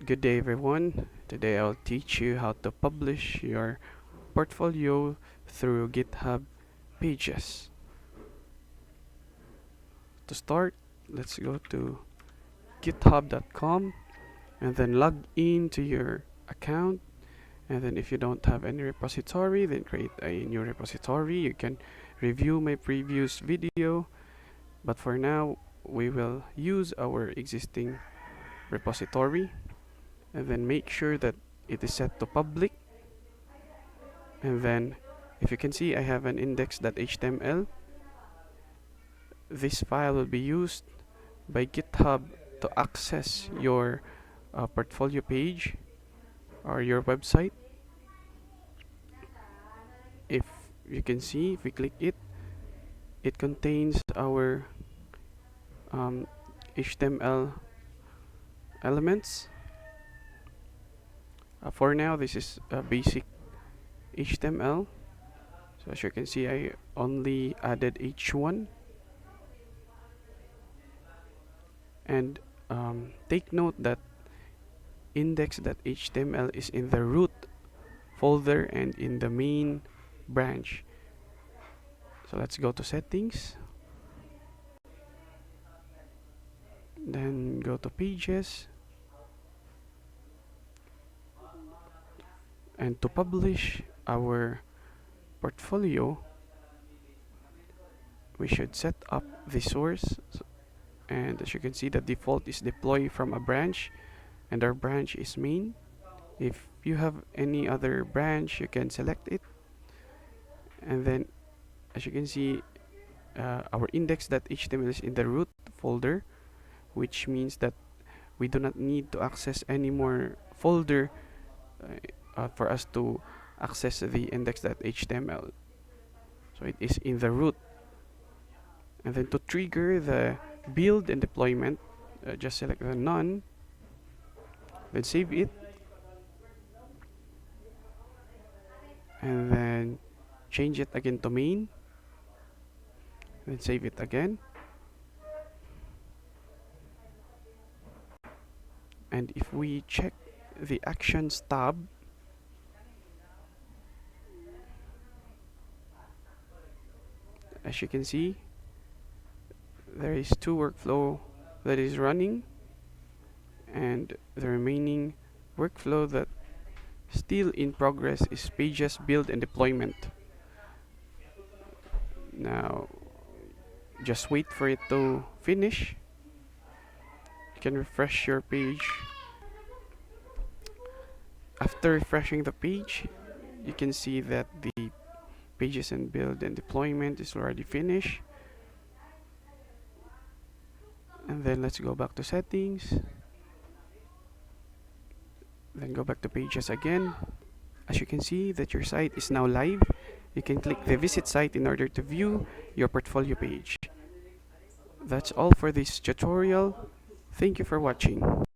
Good day everyone. Today I'll teach you how to publish your portfolio through GitHub pages. To start, let's go to github.com and then log in to your account. And then if you don't have any repository, then create a new repository. You can review my previous video, but for now we will use our existing repository. And then make sure that it is set to public. And then if you can see, I have an index.html. This file will be used by GitHub to access your portfolio page or your website. If you can see, if we click it, it contains our HTML elements. For now, this is basic HTML. So as you can see, I only added H1. And take note that index.html is in the root folder and in the main branch. So let's go to settings. Then go to pages. And to publish our portfolio, we should set up the source. And as you can see, the default is deploy from a branch, and our branch is main. If you have any other branch, you can select it. And then as you can see, our index.html is in the root folder, which means that we do not need to access any more folder for us to access the index.html. So it is in the root. And then to trigger the build and deployment, just select the none, then save it, and then change it again to main, then save it again. And if we check the actions tab, as you can see, there is 2 workflow that is running, and the remaining workflow that still in progress is pages build and deployment. Now just wait for it to finish. You can refresh your page. After refreshing the page, you can see that the pages and build and deployment is already finished. And then let's go back to settings, then go back to pages again. As you can see that your site is now live, you can click the visit site in order to view your portfolio page. That's all for this tutorial. Thank you for watching.